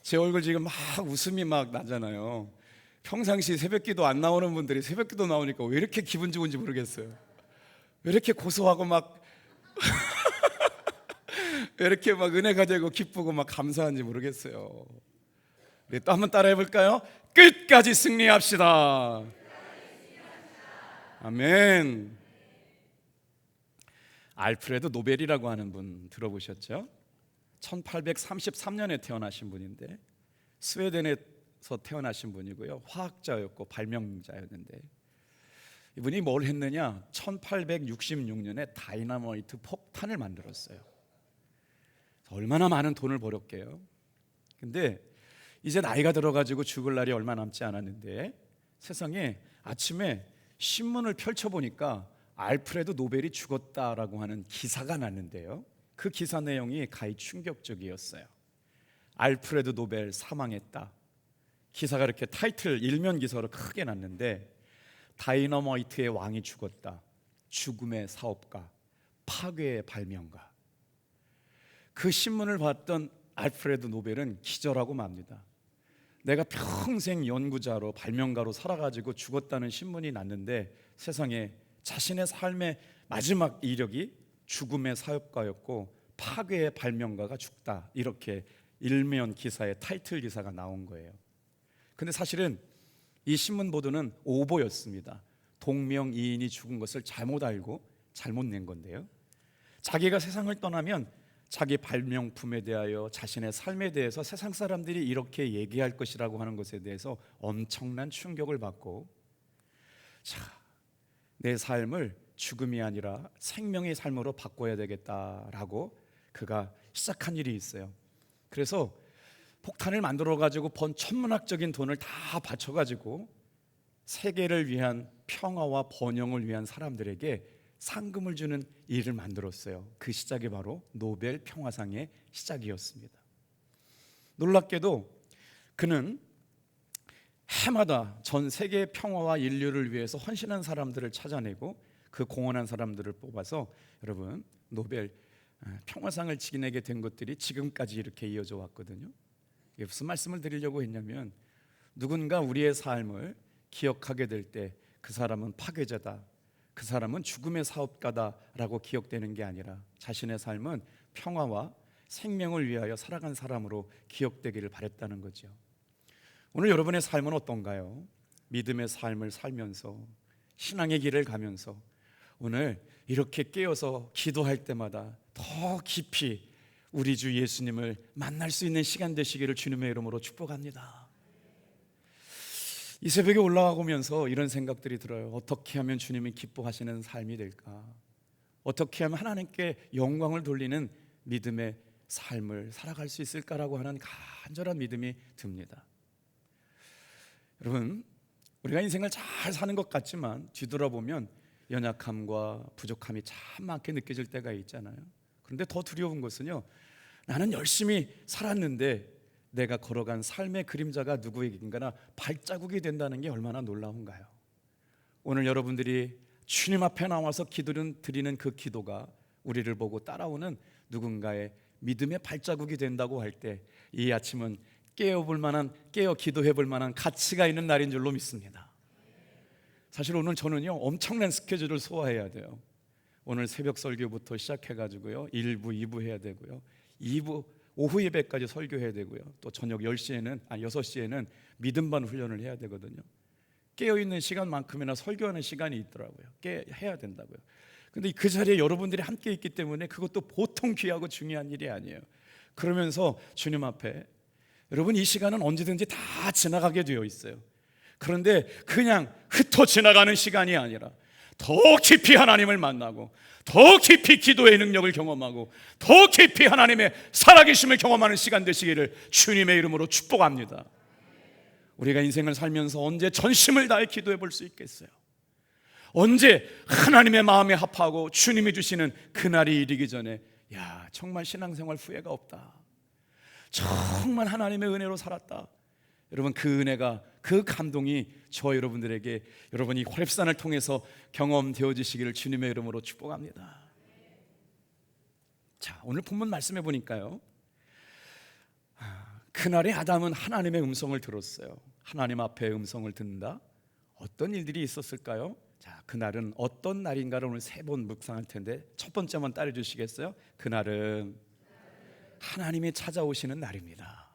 제 얼굴 지금 막 웃음이 막 나잖아요. 평상시 새벽기도 안 나오는 분들이 새벽기도 나오니까 왜 이렇게 기분 좋은지 모르겠어요. 왜 이렇게 고소하고 막 왜 이렇게 막 은혜가 되고 기쁘고 막 감사한지 모르겠어요. 우리 또 한번 따라해 볼까요? 끝까지 승리합시다. 아멘. 알프레드 노벨이라고 하는 분 들어보셨죠? 1833년에 태어나신 분인데 스웨덴에서 태어나신 분이고요. 화학자였고 발명자였는데 이분이 뭘 했느냐? 1866년에 다이너마이트 폭탄을 만들었어요. 얼마나 많은 돈을 벌었게요. 근데 이제 나이가 들어가지고 죽을 날이 얼마 남지 않았는데 세상에 아침에 신문을 펼쳐보니까 알프레드 노벨이 죽었다라고 하는 기사가 났는데요, 그 기사 내용이 가히 충격적이었어요. 알프레드 노벨 사망했다. 기사가 이렇게 타이틀 일면 기사로 크게 났는데, 다이너마이트의 왕이 죽었다. 죽음의 사업가, 파괴의 발명가. 그 신문을 봤던 알프레드 노벨은 기절하고 맙니다. 내가 평생 연구자로 발명가로 살아가지고 죽었다는 신문이 났는데 세상에 자신의 삶의 마지막 이력이 죽음의 사업가였고 파괴의 발명가가 죽다, 이렇게 일면 기사에 타이틀 기사가 나온 거예요. 근데 사실은 이 신문 보도는 오보였습니다. 동명이인이 죽은 것을 잘못 알고 잘못 낸 건데요, 자기가 세상을 떠나면 자기 발명품에 대하여 자신의 삶에 대해서 세상 사람들이 이렇게 얘기할 것이라고 하는 것에 대해서 엄청난 충격을 받고, 내 삶을 죽음이 아니라 생명의 삶으로 바꿔야 되겠다라고 그가 시작한 일이 있어요. 그래서 폭탄을 만들어 가지고 번 천문학적인 돈을 다 바쳐 가지고 세계를 위한 평화와 번영을 위한 사람들에게 상금을 주는 일을 만들었어요. 그 시작이 바로 노벨 평화상의 시작이었습니다. 놀랍게도 그는 해마다 전 세계 평화와 인류를 위해서 헌신한 사람들을 찾아내고 그 공헌한 사람들을 뽑아서, 여러분, 노벨 평화상을 지내게 된 것들이 지금까지 이렇게 이어져 왔거든요. 이게 무슨 말씀을 드리려고 했냐면, 누군가 우리의 삶을 기억하게 될 때 그 사람은 파괴자다, 그 사람은 죽음의 사업가다라고 기억되는 게 아니라 자신의 삶은 평화와 생명을 위하여 살아간 사람으로 기억되기를 바랬다는 거죠. 오늘 여러분의 삶은 어떤가요? 믿음의 삶을 살면서 신앙의 길을 가면서 오늘 이렇게 깨어서 기도할 때마다 더 깊이 우리 주 예수님을 만날 수 있는 시간 되시기를 주님의 이름으로 축복합니다. 이 새벽에 올라가면서 이런 생각들이 들어요. 어떻게 하면 주님이 기뻐하시는 삶이 될까? 어떻게 하면 하나님께 영광을 돌리는 믿음의 삶을 살아갈 수 있을까라고 하는 간절한 믿음이 듭니다. 여러분, 우리가 인생을 잘 사는 것 같지만 뒤돌아보면 연약함과 부족함이 참 많게 느껴질 때가 있잖아요. 그런데 더 두려운 것은요, 나는 열심히 살았는데 내가 걸어간 삶의 그림자가 누구에게인가나 발자국이 된다는 게 얼마나 놀라운가요? 오늘 여러분들이 주님 앞에 나와서 기도를 드리는 그 기도가 우리를 보고 따라오는 누군가의 믿음의 발자국이 된다고 할 때 이 아침은 깨어 기도해 볼 만한 가치가 있는 날인 줄로 믿습니다. 사실 오늘 저는요, 엄청난 스케줄을 소화해야 돼요. 오늘 새벽 설교부터 시작해가지고요, 1부, 2부 해야 되고요, 2부 오후 예배까지 설교해야 되고요, 또 저녁 6시에는 믿음반 훈련을 해야 되거든요. 깨어있는 시간만큼이나 설교하는 시간이 있더라고요. 해야 된다고요. 근데 그 자리에 여러분들이 함께 있기 때문에 그것도 보통 귀하고 중요한 일이 아니에요. 그러면서 주님 앞에, 여러분, 이 시간은 언제든지 다 지나가게 되어 있어요. 그런데 그냥 흩어 지나가는 시간이 아니라 더 깊이 하나님을 만나고 더 깊이 기도의 능력을 경험하고 더 깊이 하나님의 살아계심을 경험하는 시간 되시기를 주님의 이름으로 축복합니다. 우리가 인생을 살면서 언제 전심을 다해 기도해 볼 수 있겠어요? 언제 하나님의 마음에 합하고 주님이 주시는 그날이 이르기 전에 정말 신앙생활 후회가 없다, 정말 하나님의 은혜로 살았다, 여러분, 그 은혜가, 그 감동이 저 여러분들에게 여러분이 호렙산을 통해서 경험되어지시기를 주님의 이름으로 축복합니다. 자, 오늘 본문 말씀해 보니까요, 그날에 아담은 하나님의 음성을 들었어요. 하나님 앞에 음성을 듣는다. 어떤 일들이 있었을까요? 자, 그날은 어떤 날인가를 오늘 세 번 묵상할 텐데 첫 번째 한번 따라 주시겠어요? 그날은 하나님이 찾아오시는 날입니다.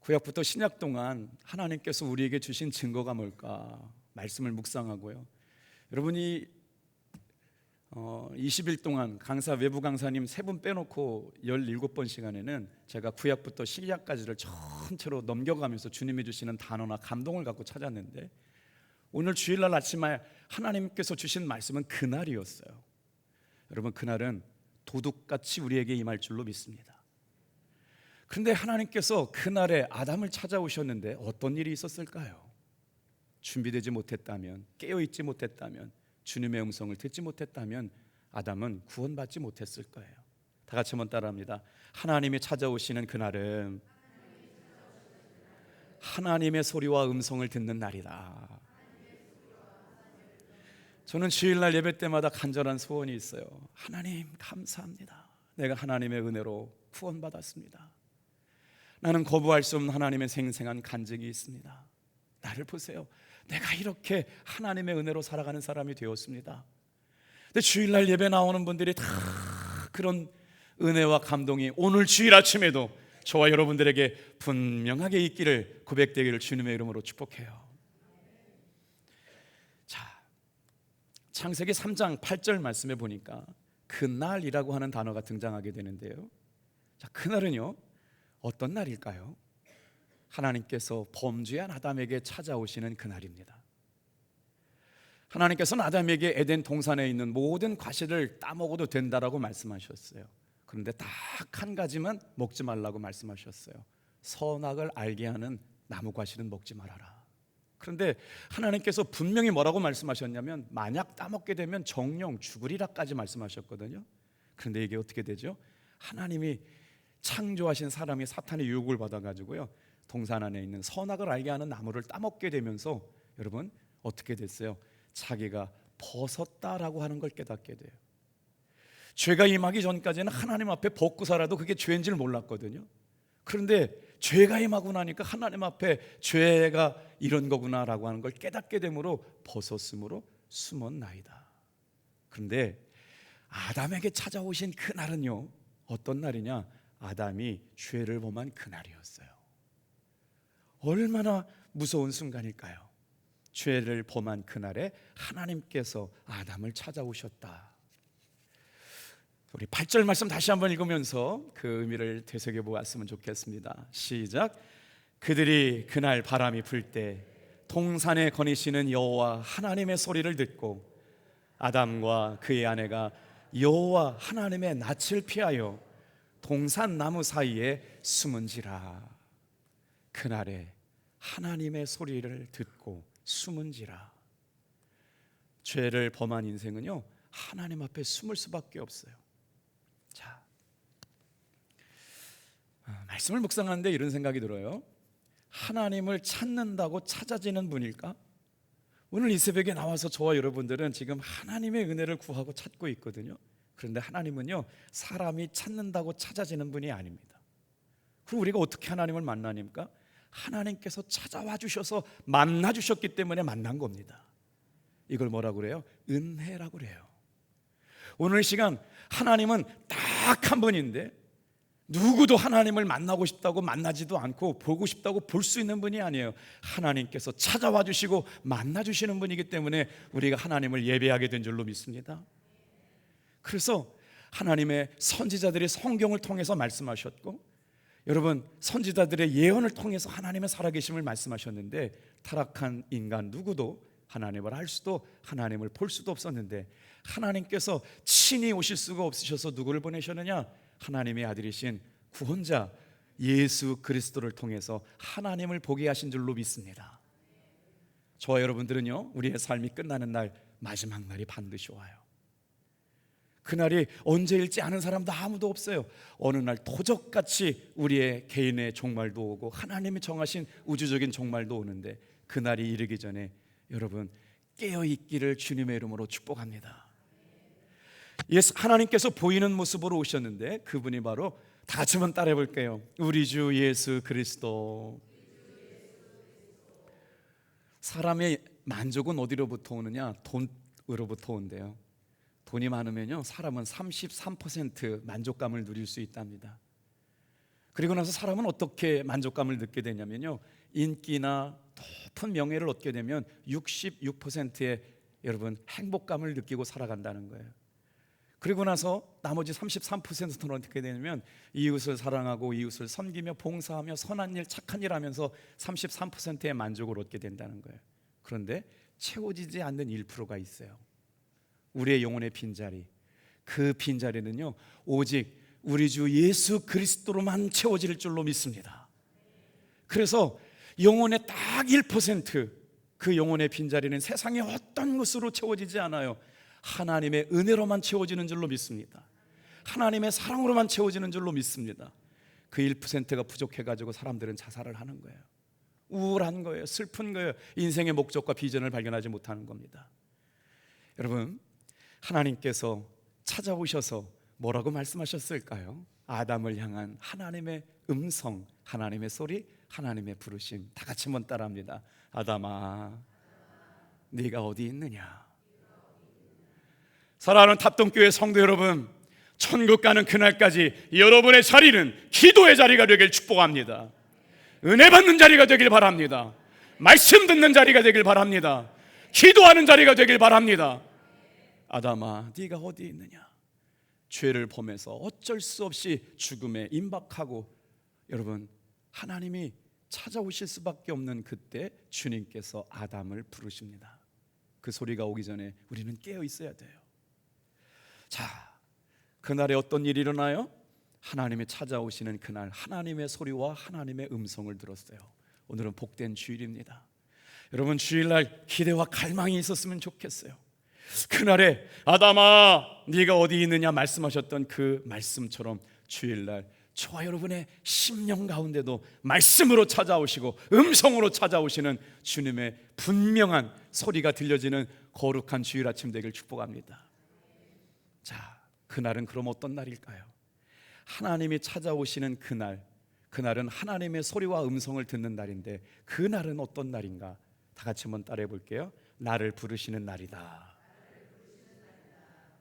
구약부터 신약 동안 하나님께서 우리에게 주신 증거가 뭘까? 말씀을 묵상하고요. 여러분이 20일 동안 강사 외부 강사님 3분 빼놓고 17번 시간에는 제가 구약부터 신약까지를 전체로 넘겨가면서 주님이 주시는 단어나 감동을 갖고 찾았는데 오늘 주일날 아침에 하나님께서 주신 말씀은 그날이었어요. 여러분, 그날은 도둑같이 우리에게 임할 줄로 믿습니다. 그런데 하나님께서 그날에 아담을 찾아오셨는데 어떤 일이 있었을까요? 준비되지 못했다면, 깨어있지 못했다면, 주님의 음성을 듣지 못했다면 아담은 구원받지 못했을 거예요. 다 같이 한번 따라합니다. 하나님이 찾아오시는 그날은 하나님의 소리와 음성을 듣는 날이다. 저는 주일날 예배 때마다 간절한 소원이 있어요. 하나님 감사합니다. 내가 하나님의 은혜로 구원받았습니다. 나는 거부할 수 없는 하나님의 생생한 간증이 있습니다. 나를 보세요. 내가 이렇게 하나님의 은혜로 살아가는 사람이 되었습니다. 근데 주일날 예배 나오는 분들이 다 그런 은혜와 감동이 오늘 주일 아침에도 저와 여러분들에게 분명하게 있기를, 고백되기를 주님의 이름으로 축복해요. 자, 창세기 3장 8절 말씀에 보니까 그날이라고 하는 단어가 등장하게 되는데요. 자, 그날은요 어떤 날일까요? 하나님께서 범죄한 아담에게 찾아오시는 그날입니다. 하나님께서는 아담에게 에덴 동산에 있는 모든 과실을 따먹어도 된다라고 말씀하셨어요. 그런데 딱 한 가지만 먹지 말라고 말씀하셨어요. 선악을 알게 하는 나무 과실은 먹지 말아라. 그런데 하나님께서 분명히 뭐라고 말씀하셨냐면 만약 따먹게 되면 정령 죽으리라까지 말씀하셨거든요. 그런데 이게 어떻게 되죠? 하나님이 창조하신 사람이 사탄의 유혹을 받아가지고요 동산 안에 있는 선악을 알게 하는 나무를 따먹게 되면서 여러분 어떻게 됐어요? 자기가 벗었다라고 하는 걸 깨닫게 돼요. 죄가 임하기 전까지는 하나님 앞에 벗고 살아도 그게 죄인 줄 몰랐거든요. 그런데 죄가 임하고 나니까 하나님 앞에 죄가 이런 거구나라고 하는 걸 깨닫게 되므로 벗었으므로 숨었나이다. 그런데 아담에게 찾아오신 그날은요 어떤 날이냐? 아담이 죄를 범한 그날이었어요. 얼마나 무서운 순간일까요? 죄를 범한 그날에 하나님께서 아담을 찾아오셨다. 우리 8절 말씀 다시 한번 읽으면서 그 의미를 되새겨 보았으면 좋겠습니다. 시작. 그들이 그날 바람이 불 때 동산에 거니시는 여호와 하나님의 소리를 듣고 아담과 그의 아내가 여호와 하나님의 낯을 피하여 동산 나무 사이에 숨은지라. 그날에 하나님의 소리를 듣고 숨은지라. 죄를 범한 인생은요 하나님 앞에 숨을 수밖에 없어요. 자, 말씀을 묵상하는데 이런 생각이 들어요. 하나님을 찾는다고 찾아지는 분일까? 오늘 이 새벽에 나와서 저와 여러분들은 지금 하나님의 은혜를 구하고 찾고 있거든요. 그런데 하나님은요 사람이 찾는다고 찾아지는 분이 아닙니다. 그럼 우리가 어떻게 하나님을 만나니까? 하나님께서 찾아와 주셔서 만나 주셨기 때문에 만난 겁니다. 이걸 뭐라고 그래요? 은혜라고 그래요. 오늘 시간 하나님은 딱 한 분인데 누구도 하나님을 만나고 싶다고 만나지도 않고 보고 싶다고 볼 수 있는 분이 아니에요. 하나님께서 찾아와 주시고 만나 주시는 분이기 때문에 우리가 하나님을 예배하게 된 줄로 믿습니다. 그래서 하나님의 선지자들이 성경을 통해서 말씀하셨고 여러분 선지자들의 예언을 통해서 하나님의 살아계심을 말씀하셨는데 타락한 인간 누구도 하나님을 알 수도 하나님을 볼 수도 없었는데 하나님께서 친히 오실 수가 없으셔서 누구를 보내셨느냐? 하나님의 아들이신 구원자 예수 그리스도를 통해서 하나님을 보게 하신 줄로 믿습니다. 저와 여러분들은요 우리의 삶이 끝나는 날 마지막 날이 반드시 와요. 그날이 언제일지 아는 사람도 아무도 없어요. 어느 날 도적같이 우리의 개인의 종말도 오고 하나님이 정하신 우주적인 종말도 오는데 그날이 이르기 전에 여러분 깨어있기를 주님의 이름으로 축복합니다. 예수 하나님께서 보이는 모습으로 오셨는데 그분이 바로 다 같이 한번 따라해 볼게요. 우리 주 예수 그리스도. 사람의 만족은 어디로부터 오느냐? 돈으로부터 온대요. 돈이 많으면요, 사람은 33% 만족감을 누릴 수 있답니다. 그리고 나서 사람은 어떻게 만족감을 느끼게 되냐면요, 인기나 높은 명예를 얻게 되면 66%의 여러분 행복감을 느끼고 살아간다는 거예요. 그리고 나서 나머지 33%는 어떻게 되냐면 이웃을 사랑하고 이웃을 섬기며 봉사하며 선한 일 착한 일 하면서 33%의 만족을 얻게 된다는 거예요. 그런데 채워지지 않는 1%가 있어요. 우리의 영혼의 빈자리. 그 빈자리는요, 오직 우리 주 예수 그리스도로만 채워질 줄로 믿습니다. 그래서 영혼의 딱 1%, 그 영혼의 빈자리는 세상의 어떤 것으로 채워지지 않아요. 하나님의 은혜로만 채워지는 줄로 믿습니다. 하나님의 사랑으로만 채워지는 줄로 믿습니다. 그 1%가 부족해가지고 사람들은 자살을 하는 거예요. 우울한 거예요. 슬픈 거예요. 인생의 목적과 비전을 발견하지 못하는 겁니다. 여러분, 하나님께서 찾아오셔서 뭐라고 말씀하셨을까요? 아담을 향한 하나님의 음성, 하나님의 소리, 하나님의 부르심. 다 같이 한번 따라합니다. 아담아, 네가 어디 있느냐? 사랑하는 탑동교회 성도 여러분, 천국 가는 그날까지 여러분의 자리는 기도의 자리가 되길 축복합니다. 은혜 받는 자리가 되길 바랍니다. 말씀 듣는 자리가 되길 바랍니다. 기도하는 자리가 되길 바랍니다. 아담아, 네가 어디 있느냐? 죄를 범해서 어쩔 수 없이 죽음에 임박하고, 여러분, 하나님이 찾아오실 수밖에 없는 그때 주님께서 아담을 부르십니다. 그 소리가 오기 전에 우리는 깨어 있어야 돼요. 자, 그날에 어떤 일이 일어나요? 하나님이 찾아오시는 그날 하나님의 소리와 하나님의 음성을 들었어요. 오늘은 복된 주일입니다. 여러분, 주일날 기대와 갈망이 있었으면 좋겠어요. 그날에 아담아 네가 어디 있느냐 말씀하셨던 그 말씀처럼 주일날 저와 여러분의 심령 가운데도 말씀으로 찾아오시고 음성으로 찾아오시는 주님의 분명한 소리가 들려지는 거룩한 주일 아침 되길 축복합니다. 자, 그날은 그럼 어떤 날일까요? 하나님이 찾아오시는 그날, 그날은 하나님의 소리와 음성을 듣는 날인데 그날은 어떤 날인가? 다 같이 한번 따라해 볼게요. 나를 부르시는 날이다.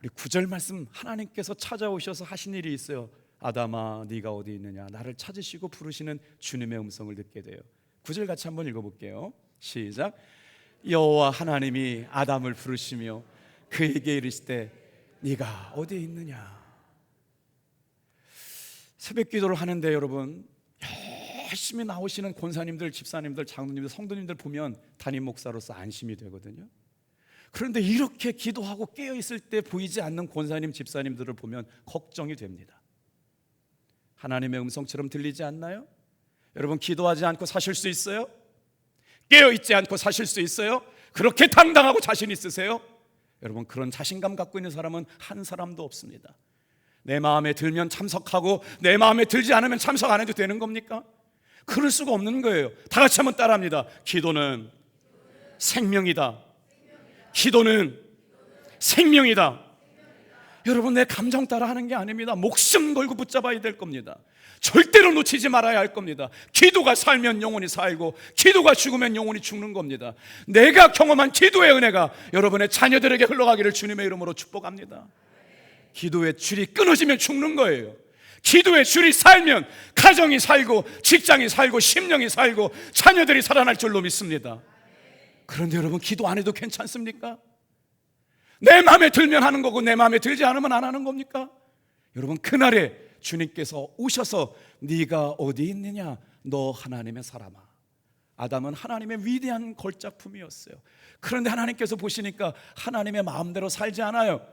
우리 9절 말씀, 하나님께서 찾아오셔서 하신 일이 있어요. 아담아 네가 어디 있느냐? 나를 찾으시고 부르시는 주님의 음성을 듣게 돼요. 9절 같이 한번 읽어볼게요. 시작. 여호와 하나님이 아담을 부르시며 그에게 이르시되 네가 어디 있느냐? 새벽 기도를 하는데 여러분, 열심히 나오시는 권사님들, 집사님들, 장로님들, 성도님들 보면 담임 목사로서 안심이 되거든요. 그런데 이렇게 기도하고 깨어있을 때 보이지 않는 권사님, 집사님들을 보면 걱정이 됩니다. 하나님의 음성처럼 들리지 않나요? 여러분, 기도하지 않고 사실 수 있어요? 깨어있지 않고 사실 수 있어요? 그렇게 당당하고 자신 있으세요? 여러분, 그런 자신감 갖고 있는 사람은 한 사람도 없습니다. 내 마음에 들면 참석하고 내 마음에 들지 않으면 참석 안 해도 되는 겁니까? 그럴 수가 없는 거예요. 다 같이 한번 따라합니다. 기도는 생명이다. 기도는 생명이다. 여러분, 내 감정 따라 하는 게 아닙니다. 목숨 걸고 붙잡아야 될 겁니다. 절대로 놓치지 말아야 할 겁니다. 기도가 살면 영혼이 살고 기도가 죽으면 영혼이 죽는 겁니다. 내가 경험한 기도의 은혜가 여러분의 자녀들에게 흘러가기를 주님의 이름으로 축복합니다. 기도의 줄이 끊어지면 죽는 거예요. 기도의 줄이 살면 가정이 살고 직장이 살고 심령이 살고 자녀들이 살아날 줄로 믿습니다. 그런데 여러분, 기도 안 해도 괜찮습니까? 내 마음에 들면 하는 거고 내 마음에 들지 않으면 안 하는 겁니까? 여러분, 그날에 주님께서 오셔서 네가 어디 있느냐? 너 하나님의 사람아. 아담은 하나님의 위대한 걸작품이었어요. 그런데 하나님께서 보시니까 하나님의 마음대로 살지 않아요.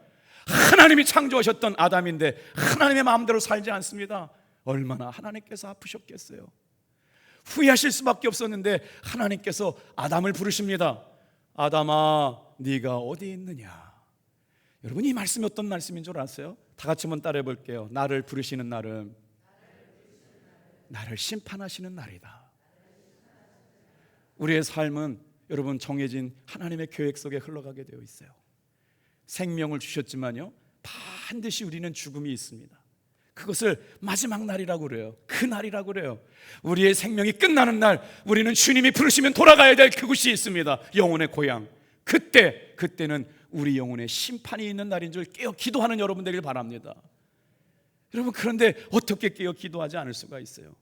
하나님이 창조하셨던 아담인데 하나님의 마음대로 살지 않습니다. 얼마나 하나님께서 아프셨겠어요. 후회하실 수밖에 없었는데 하나님께서 아담을 부르십니다. 아담아 네가 어디 있느냐? 여러분, 이 말씀이 어떤 말씀인 줄 아세요? 다 같이 한번 따라해 볼게요. 나를 부르시는 날은 나를 심판하시는 날이다. 우리의 삶은 여러분 정해진 하나님의 계획 속에 흘러가게 되어 있어요. 생명을 주셨지만요, 반드시 우리는 죽음이 있습니다. 그것을 마지막 날이라고 그래요. 그 날이라고 그래요. 우리의 생명이 끝나는 날, 우리는 주님이 부르시면 돌아가야 될 그곳이 있습니다. 영혼의 고향. 그때는 우리 영혼의 심판이 있는 날인 줄 깨어 기도하는 여러분 되길 바랍니다. 여러분, 그런데 어떻게 깨어 기도하지 않을 수가 있어요?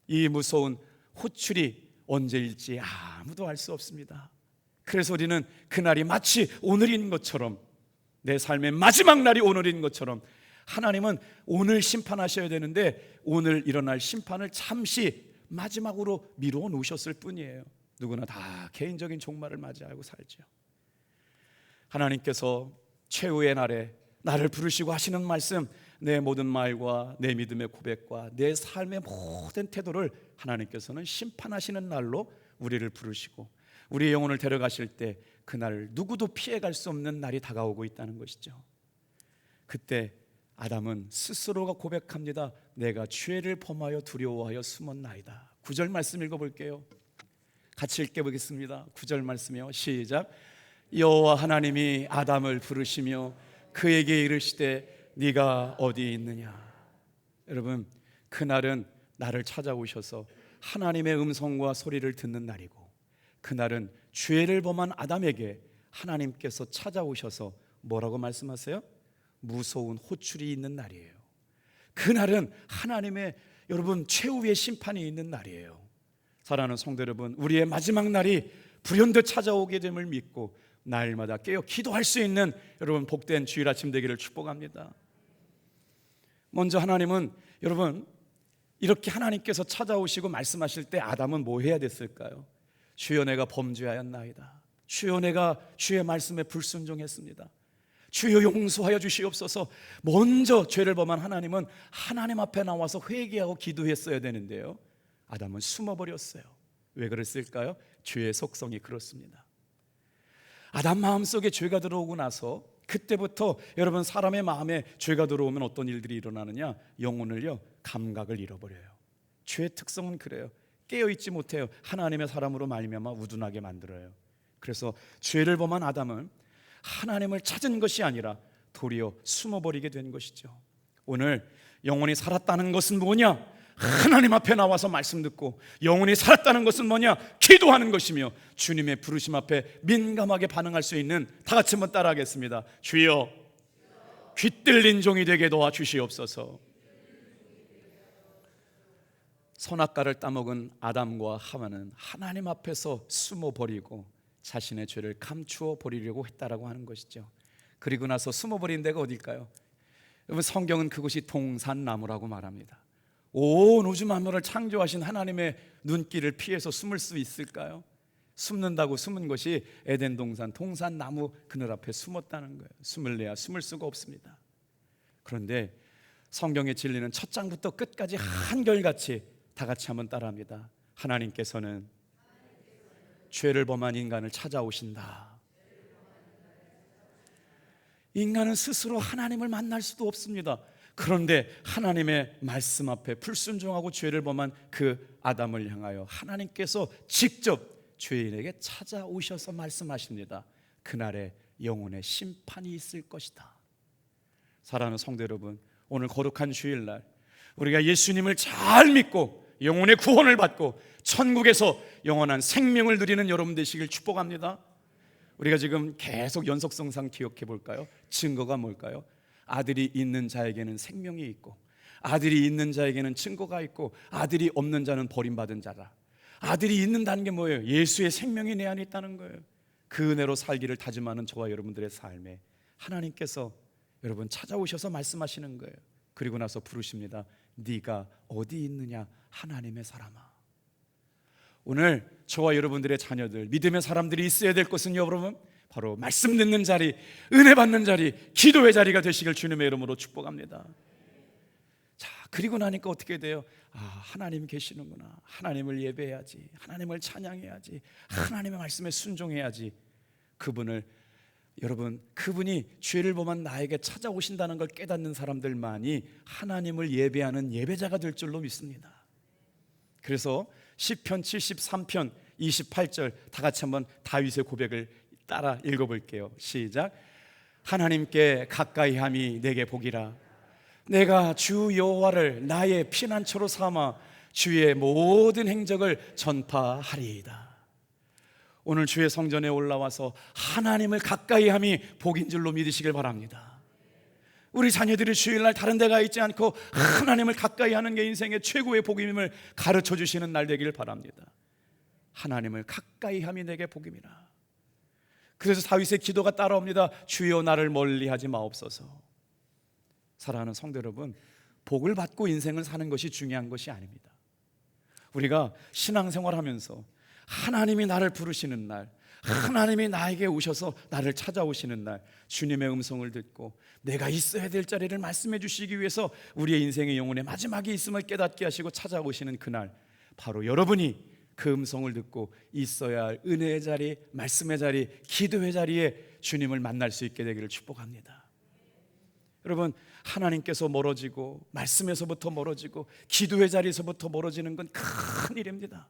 이 무서운 호출이 언제일지 아무도 알 수 없습니다. 그래서 우리는 그날이 마치 오늘인 것처럼, 내 삶의 마지막 날이 오늘인 것처럼, 하나님은 오늘 심판하셔야 되는데 오늘 일어날 심판을 잠시 마지막으로 미루어 놓으셨을 뿐이에요. 누구나 다 개인적인 종말을 맞이하고 살죠. 하나님께서 최후의 날에 나를 부르시고 하시는 말씀, 내 모든 말과 내 믿음의 고백과 내 삶의 모든 태도를 하나님께서는 심판하시는 날로 우리를 부르시고 우리의 영혼을 데려가실 때 그날 누구도 피해갈 수 없는 날이 다가오고 있다는 것이죠. 그때 아담은 스스로가 고백합니다. 내가 죄를 범하여 두려워하여 숨었나이다. 9절 말씀 읽어볼게요. 같이 읽어보겠습니다. 9절 말씀이요, 시작. 여호와 하나님이 아담을 부르시며 그에게 이르시되 네가 어디 있느냐. 여러분, 그날은 나를 찾아오셔서 하나님의 음성과 소리를 듣는 날이고, 그날은 죄를 범한 아담에게 하나님께서 찾아오셔서 뭐라고 말씀하세요? 무서운 호출이 있는 날이에요. 그날은 하나님의 여러분 최후의 심판이 있는 날이에요. 사랑하는 성도 여러분, 우리의 마지막 날이 불현듯 찾아오게 됨을 믿고 날마다 깨어 기도할 수 있는 여러분 복된 주일 아침 되기를 축복합니다. 먼저 하나님은 여러분 이렇게 하나님께서 찾아오시고 말씀하실 때 아담은 뭐 해야 됐을까요? 주여 내가 범죄하였나이다. 주여 내가 주의 말씀에 불순종했습니다. 주여 용서하여 주시옵소서. 먼저 죄를 범한 하나님은 하나님 앞에 나와서 회개하고 기도했어야 되는데요, 아담은 숨어버렸어요. 왜 그랬을까요? 죄의 속성이 그렇습니다. 아담 마음속에 죄가 들어오고 나서 그때부터 여러분 사람의 마음에 죄가 들어오면 어떤 일들이 일어나느냐, 영혼을요 감각을 잃어버려요. 죄의 특성은 그래요. 깨어있지 못해요. 하나님의 사람으로 말미암아 우둔하게 만들어요. 그래서 죄를 범한 아담은 하나님을 찾은 것이 아니라 도리어 숨어버리게 된 것이죠. 오늘 영혼이 살았다는 것은 뭐냐? 하나님 앞에 나와서 말씀 듣고, 영혼이 살았다는 것은 뭐냐? 기도하는 것이며 주님의 부르심 앞에 민감하게 반응할 수 있는, 다 같이 한번 따라하겠습니다. 주여 귀뚫린 종이 되게 도와주시옵소서. 선악과를 따먹은 아담과 하와는 하나님 앞에서 숨어버리고 자신의 죄를 감추어 버리려고 했다라고 하는 것이죠. 그리고 나서 숨어버린 데가 어딜까요? 여러분, 성경은 그것이 동산나무라고 말합니다. 온 우주 만물을 창조하신 하나님의 눈길을 피해서 숨을 수 있을까요? 숨는다고 숨은 것이 에덴 동산나무 그늘 앞에 숨었다는 거예요. 숨을래야 숨을 수가 없습니다. 그런데 성경의 진리는 첫 장부터 끝까지 한결같이 다 같이 한번 따라합니다. 하나님께서는 죄를 범한 인간을 찾아오신다. 인간은 스스로 하나님을 만날 수도 없습니다. 그런데 하나님의 말씀 앞에 불순종하고 죄를 범한 그 아담을 향하여 하나님께서 직접 죄인에게 찾아오셔서 말씀하십니다. 그날에 영혼의 심판이 있을 것이다. 사랑하는 성도 여러분, 오늘 거룩한 주일날 우리가 예수님을 잘 믿고 영혼의 구원을 받고 천국에서 영원한 생명을 누리는 여러분 되시길 축복합니다. 우리가 지금 계속 연속성상 기억해 볼까요? 증거가 뭘까요? 아들이 있는 자에게는 생명이 있고, 아들이 있는 자에게는 증거가 있고, 아들이 없는 자는 버림받은 자다. 아들이 있는다는 게 뭐예요? 예수의 생명이 내 안에 있다는 거예요. 그 은혜로 살기를 다짐하는 저와 여러분들의 삶에 하나님께서 여러분 찾아오셔서 말씀하시는 거예요. 그리고 나서 부르십니다. 네가 어디 있느냐 하나님의 사람아. 오늘 저와 여러분들의 자녀들, 믿음의 사람들이 있어야 될 것은 여러분 바로 말씀 듣는 자리, 은혜 받는 자리, 기도의 자리가 되시길 주님의 이름으로 축복합니다. 자, 그리고 나니까 어떻게 돼요? 하나님 계시는구나. 하나님을 예배해야지, 하나님을 찬양해야지, 하나님의 말씀에 순종해야지. 그분이 죄를 범한 나에게 찾아오신다는 걸 깨닫는 사람들만이 하나님을 예배하는 예배자가 될 줄로 믿습니다. 그래서 시편 73편 28절 다 같이 한번 다윗의 고백을 따라 읽어볼게요. 시작. 하나님께 가까이함이 내게 복이라. 내가 주 여호와를 나의 피난처로 삼아 주의 모든 행적을 전파하리이다. 오늘 주의 성전에 올라와서 하나님을 가까이 함이 복인 줄로 믿으시길 바랍니다. 우리 자녀들이 주일날 다른 데 가 있지 않고 하나님을 가까이 하는 게 인생의 최고의 복임임을 가르쳐 주시는 날 되기를 바랍니다. 하나님을 가까이 함이 내게 복임이라. 그래서 다윗의 기도가 따라옵니다. 주여 나를 멀리하지 마옵소서. 사랑하는 성도 여러분, 복을 받고 인생을 사는 것이 중요한 것이 아닙니다. 우리가 신앙생활하면서 하나님이 나를 부르시는 날, 하나님이 나에게 오셔서 나를 찾아오시는 날, 주님의 음성을 듣고 내가 있어야 될 자리를 말씀해 주시기 위해서 우리의 인생의 영혼의 마지막에 있음을 깨닫게 하시고 찾아오시는 그날, 바로 여러분이 그 음성을 듣고 있어야 할 은혜의 자리, 말씀의 자리, 기도의 자리에 주님을 만날 수 있게 되기를 축복합니다. 여러분, 하나님께서 멀어지고 말씀에서부터 멀어지고 기도의 자리에서부터 멀어지는 건 큰 일입니다.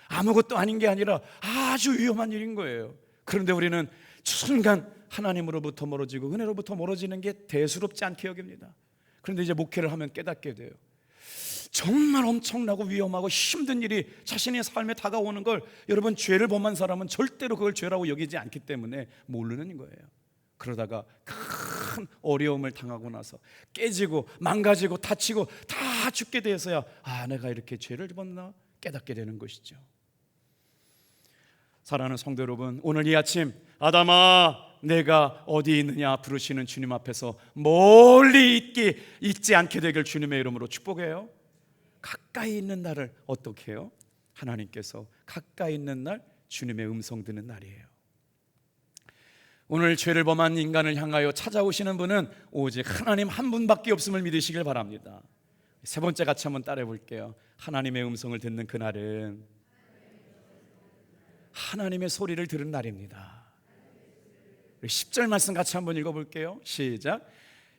아무것도 아닌 게 아니라 아주 위험한 일인 거예요. 그런데 우리는 순간 하나님으로부터 멀어지고 은혜로부터 멀어지는 게 대수롭지 않게 여깁니다. 그런데 이제 목회를 하면 깨닫게 돼요. 정말 엄청나고 위험하고 힘든 일이 자신의 삶에 다가오는 걸 여러분, 죄를 범한 사람은 절대로 그걸 죄라고 여기지 않기 때문에 모르는 거예요. 그러다가 큰 어려움을 당하고 나서 깨지고 망가지고 다치고 다 죽게 돼서야 내가 이렇게 죄를 범나 깨닫게 되는 것이죠. 사랑하는 성도 여러분, 오늘 이 아침 아담아 내가 어디 있느냐 부르시는 주님 앞에서 멀리 있지 않게 되길 주님의 이름으로 축복해요. 가까이 있는 날을 어떻게 해요? 하나님께서 가까이 있는 날 주님의 음성 듣는 날이에요. 오늘 죄를 범한 인간을 향하여 찾아오시는 분은 오직 하나님 한 분밖에 없음을 믿으시길 바랍니다. 세 번째 같이 한번 따라해 볼게요. 하나님의 음성을 듣는 그날은 하나님의 소리를 들은 날입니다. 10절 말씀 같이 한번 읽어볼게요. 시작.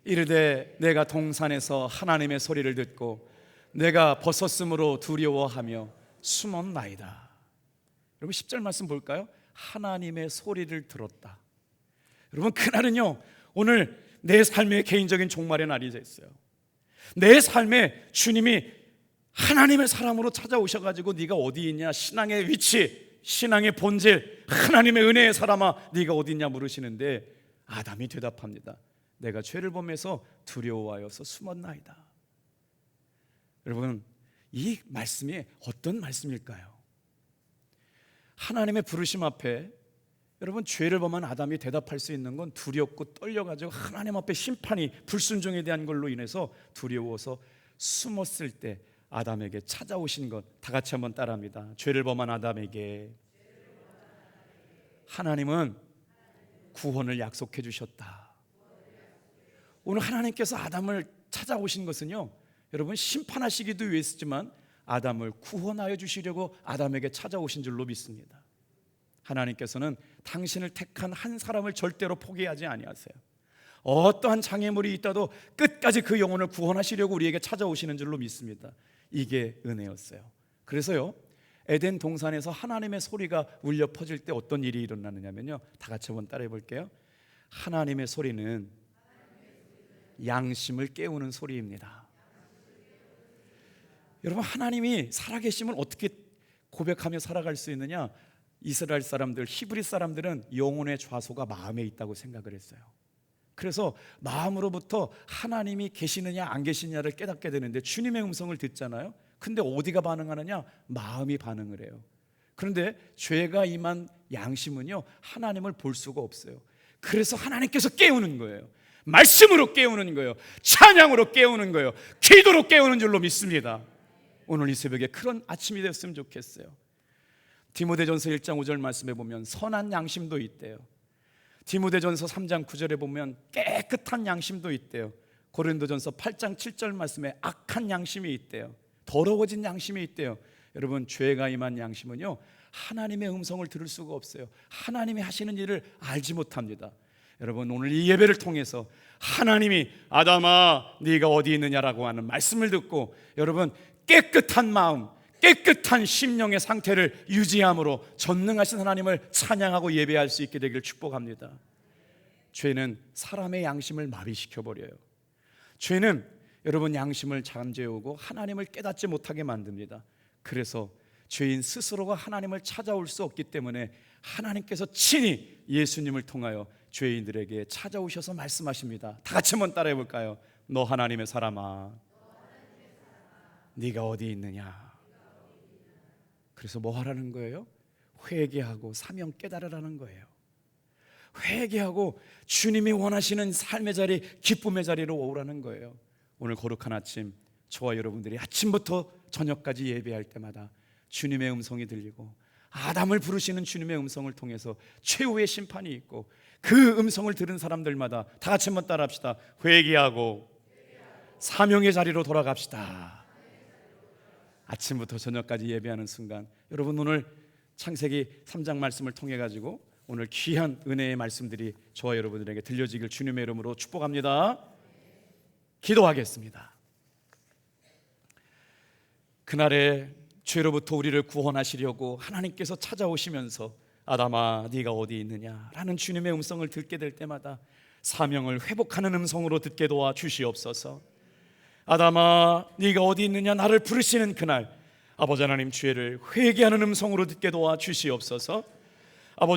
이르되 내가 동산에서 하나님의 소리를 듣고 내가 벗었으므로 두려워하며 숨었나이다. 여러분 10절 말씀 볼까요? 하나님의 소리를 들었다. 여러분 그날은요, 오늘 내 삶의 개인적인 종말의 날이 됐어요. 내 삶에 주님이 하나님의 사람으로 찾아오셔가지고 네가 어디 있냐, 신앙의 위치, 신앙의 본질, 하나님의 은혜의 사람아 네가 어디 있냐 물으시는데 아담이 대답합니다. 내가 죄를 범해서 두려워하여서 숨었나이다. 여러분 이 말씀이 어떤 말씀일까요? 하나님의 부르심 앞에 여러분 죄를 범한 아담이 대답할 수 있는 건 두렵고 떨려가지고 하나님 앞에 심판이 불순종에 대한 걸로 인해서 두려워서 숨었을 때 아담에게 찾아오신 것, 다 같이 한번 따라합니다. 죄를 범한 아담에게 하나님은 구원을 약속해 주셨다. 오늘 하나님께서 아담을 찾아오신 것은요, 여러분 심판하시기도 위해서지만 아담을 구원하여 주시려고 아담에게 찾아오신 줄로 믿습니다. 하나님께서는 당신을 택한 한 사람을 절대로 포기하지 아니하세요. 어떠한 장애물이 있다도 끝까지 그 영혼을 구원하시려고 우리에게 찾아오시는 줄로 믿습니다. 이게 은혜였어요. 그래서요, 에덴 동산에서 하나님의 소리가 울려 퍼질 때 어떤 일이 일어나느냐면요, 다 같이 한번 따라해 볼게요. 하나님의 소리는 양심을 깨우는 소리입니다. 여러분 하나님이 살아계심을 어떻게 고백하며 살아갈 수 있느냐? 이스라엘 사람들, 히브리 사람들은 영혼의 좌소가 마음에 있다고 생각을 했어요. 그래서 마음으로부터 하나님이 계시느냐 안 계시느냐를 깨닫게 되는데 주님의 음성을 듣잖아요. 근데 어디가 반응하느냐? 마음이 반응을 해요. 그런데 죄가 임한 양심은요, 하나님을 볼 수가 없어요. 그래서 하나님께서 깨우는 거예요. 말씀으로 깨우는 거예요. 찬양으로 깨우는 거예요. 기도로 깨우는 줄로 믿습니다. 오늘 이 새벽에 그런 아침이 됐으면 좋겠어요. 디모데전서 1장 5절 말씀에 보면 선한 양심도 있대요. 디모데전서 3장 9절에 보면 깨끗한 양심도 있대요. 고린도전서 8장 7절 말씀에 악한 양심이 있대요. 더러워진 양심이 있대요. 여러분 죄가 임한 양심은요, 하나님의 음성을 들을 수가 없어요. 하나님이 하시는 일을 알지 못합니다. 여러분 오늘 이 예배를 통해서 하나님이 아담아 네가 어디 있느냐라고 하는 말씀을 듣고 여러분 깨끗한 마음, 깨끗한 심령의 상태를 유지함으로 전능하신 하나님을 찬양하고 예배할 수 있게 되기를 축복합니다. 죄는 사람의 양심을 마비시켜버려요. 죄는 여러분 양심을 잠재우고 하나님을 깨닫지 못하게 만듭니다. 그래서 죄인 스스로가 하나님을 찾아올 수 없기 때문에 하나님께서 친히 예수님을 통하여 죄인들에게 찾아오셔서 말씀하십니다. 다 같이 한번 따라해 볼까요? 너 하나님의 사람아, 네가 어디 있느냐. 그래서 뭐 하라는 거예요? 회개하고 사명 깨달으라는 거예요. 회개하고 주님이 원하시는 삶의 자리, 기쁨의 자리로 오라는 거예요. 오늘 거룩한 아침, 저와 여러분들이 아침부터 저녁까지 예배할 때마다 주님의 음성이 들리고 아담을 부르시는 주님의 음성을 통해서 최후의 심판이 있고 그 음성을 들은 사람들마다 다 같이 한번 따라합시다. 회개하고 사명의 자리로 돌아갑시다. 아침부터 저녁까지 예배하는 순간, 여러분 오늘 창세기 3장 말씀을 통해 가지고 오늘 귀한 은혜의 말씀들이 저와 여러분들에게 들려지길 주님의 이름으로 축복합니다. 기도하겠습니다. 그날에 죄로부터 우리를 구원하시려고 하나님께서 찾아오시면서 아담아 네가 어디 있느냐 라는 주님의 음성을 듣게 될 때마다 사명을 회복하는 음성으로 듣게 도와 주시옵소서. 아담아 네가 어디 있느냐 나를 부르시는 그날 아버지 하나님 죄를 회개하는 음성으로 듣게 도와 주시옵소서. 아버지